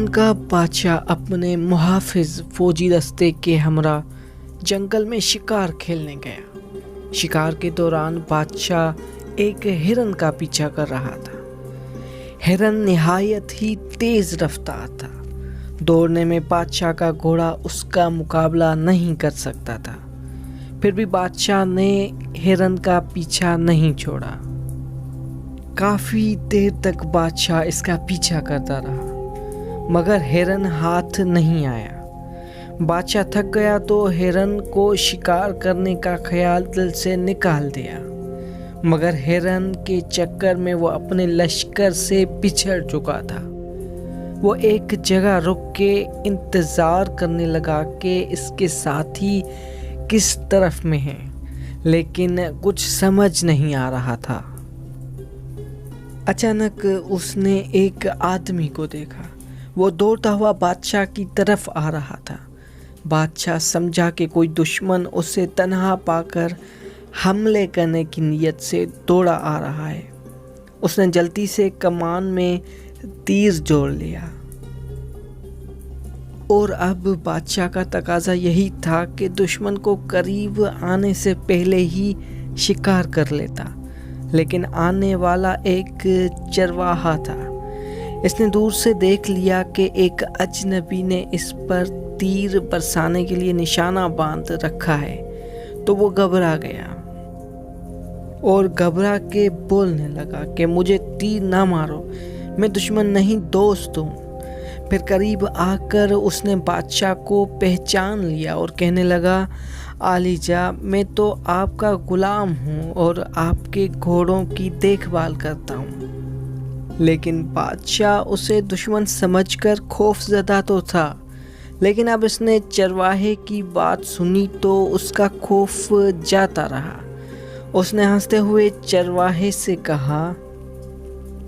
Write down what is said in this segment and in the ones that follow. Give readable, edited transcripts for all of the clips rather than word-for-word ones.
हिरन का बादशाह अपने मुहाफिज फौजी दस्ते के हमरा जंगल में शिकार खेलने गया। शिकार के दौरान बादशाह एक हिरन का पीछा कर रहा था। हिरन निहायत ही तेज रफ्तार था। दौड़ने में बादशाह का घोड़ा उसका मुकाबला नहीं कर सकता था। फिर भी बादशाह ने हिरन का पीछा नहीं छोड़ा। काफी देर तक बादशाह इसका पीछा करता रहा, मगर हिरन हाथ नहीं आया। बादशाह थक गया तो हिरन को शिकार करने का ख्याल दिल से निकाल दिया, मगर हिरन के चक्कर में वो अपने लश्कर से बिछड़ चुका था। वो एक जगह रुक के इंतज़ार करने लगा कि इसके साथी किस तरफ में हैं, लेकिन कुछ समझ नहीं आ रहा था। अचानक उसने एक आदमी को देखा। वो दौड़ता हुआ बादशाह की तरफ आ रहा था। बादशाह समझा कि कोई दुश्मन उसे तन्हा पाकर हमले करने की नीयत से दौड़ा आ रहा है। उसने जल्दी से कमान में तीर जोड़ लिया और अब बादशाह का तकाजा यही था कि दुश्मन को करीब आने से पहले ही शिकार कर लेता। लेकिन आने वाला एक चरवाहा था। इसने दूर से देख लिया कि एक अजनबी ने इस पर तीर बरसाने के लिए निशाना बांध रखा है, तो वो घबरा गया और घबरा के बोलने लगा कि मुझे तीर ना मारो, मैं दुश्मन नहीं दोस्त हूँ। फिर करीब आकर उसने बादशाह को पहचान लिया और कहने लगा, आलीजा, मैं तो आपका गुलाम हूँ और आपके घोड़ों की देखभाल करता हूँ। लेकिन बादशाह उसे दुश्मन समझकर खौफज़दा तो था, लेकिन अब इसने चरवाहे की बात सुनी तो उसका खौफ जाता रहा। उसने हंसते हुए चरवाहे से कहा,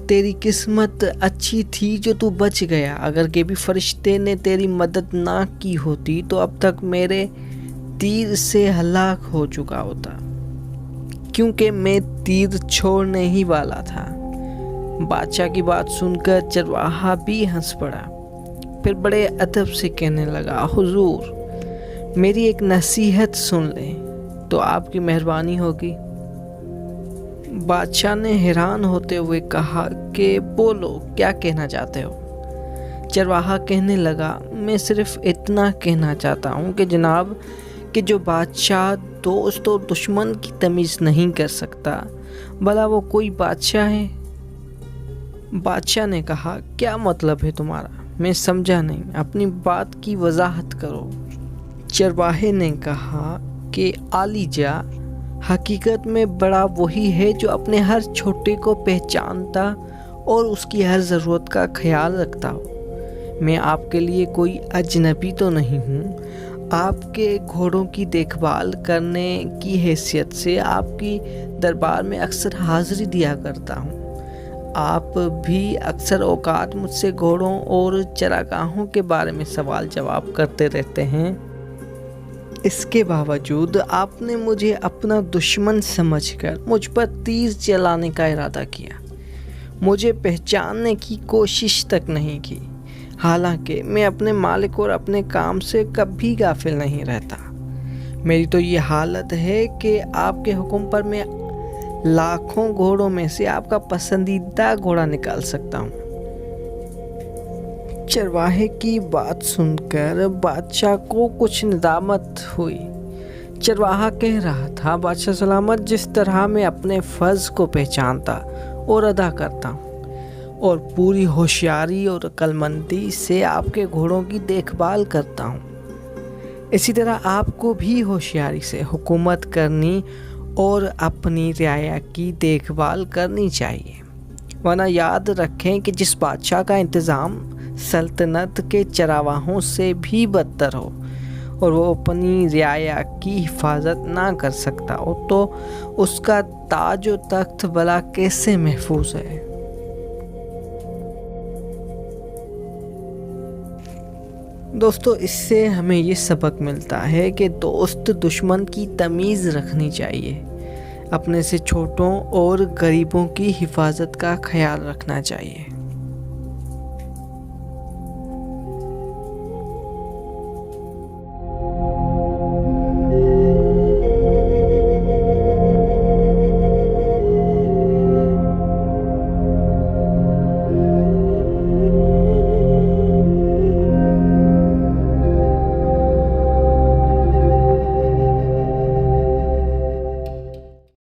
तेरी किस्मत अच्छी थी जो तू बच गया। अगर कभी फरिश्ते ने तेरी मदद ना की होती तो अब तक मेरे तीर से हलाक हो चुका होता, क्योंकि मैं तीर छोड़ने ही वाला था। बादशाह की बात सुनकर चरवाहा भी हंस पड़ा। फिर बड़े अदब से कहने लगा, हुजूर, मेरी एक नसीहत सुन लें तो आपकी मेहरबानी होगी। बादशाह ने हैरान होते हुए कहा कि बोलो, क्या कहना चाहते हो? चरवाहा कहने लगा, मैं सिर्फ इतना कहना चाहता हूँ कि जनाब, कि जो बादशाह दोस्त और दुश्मन की तमीज़ नहीं कर सकता, भला वो कोई बादशाह है? बादशाह ने कहा, क्या मतलब है तुम्हारा? मैं समझा नहीं, अपनी बात की वजाहत करो। चरवाहे ने कहा कि आलीजा, हकीकत में बड़ा वही है जो अपने हर छोटे को पहचानता और उसकी हर ज़रूरत का ख्याल रखता हो। मैं आपके लिए कोई अजनबी तो नहीं हूँ। आपके घोड़ों की देखभाल करने की हैसियत से आपकी दरबार में अक्सर हाज़िरी दिया करता हूँ। आप भी अक्सर औकात मुझसे घोड़ों और चरागाहों के बारे में सवाल जवाब करते रहते हैं। इसके बावजूद आपने मुझे अपना दुश्मन समझकर मुझ पर तीर चलाने का इरादा किया। मुझे पहचानने की कोशिश तक नहीं की। हालांकि मैं अपने मालिक और अपने काम से कभी गाफिल नहीं रहता। मेरी तो ये हालत है कि आपके हुक्म पर मैं लाखों घोड़ों में से आपका पसंदीदा घोड़ा निकाल सकता हूँ। चरवाहे की बात सुनकर बादशाह को कुछ नदामत हुई। चरवाहा कह रहा था, बादशाह सलामत, जिस तरह मैं अपने फ़र्ज़ को पहचानता और अदा करता हूँ और पूरी होशियारी और अक्लमंदी से आपके घोड़ों की देखभाल करता हूँ, इसी तरह आपको भी होशियारी से हुकूमत करनी और अपनी रियाया की देखभाल करनी चाहिए। वरना याद रखें कि जिस बादशाह का इंतज़ाम सल्तनत के चरावाहों से भी बदतर हो और वो अपनी रियाया की हिफाजत ना कर सकता हो, तो उसका ताज व तख्त भला कैसे महफूज है। दोस्तों, इससे हमें ये सबक मिलता है कि दोस्त दुश्मन की तमीज़ रखनी चाहिए, अपने से छोटों और गरीबों की हिफाजत का ख्याल रखना चाहिए।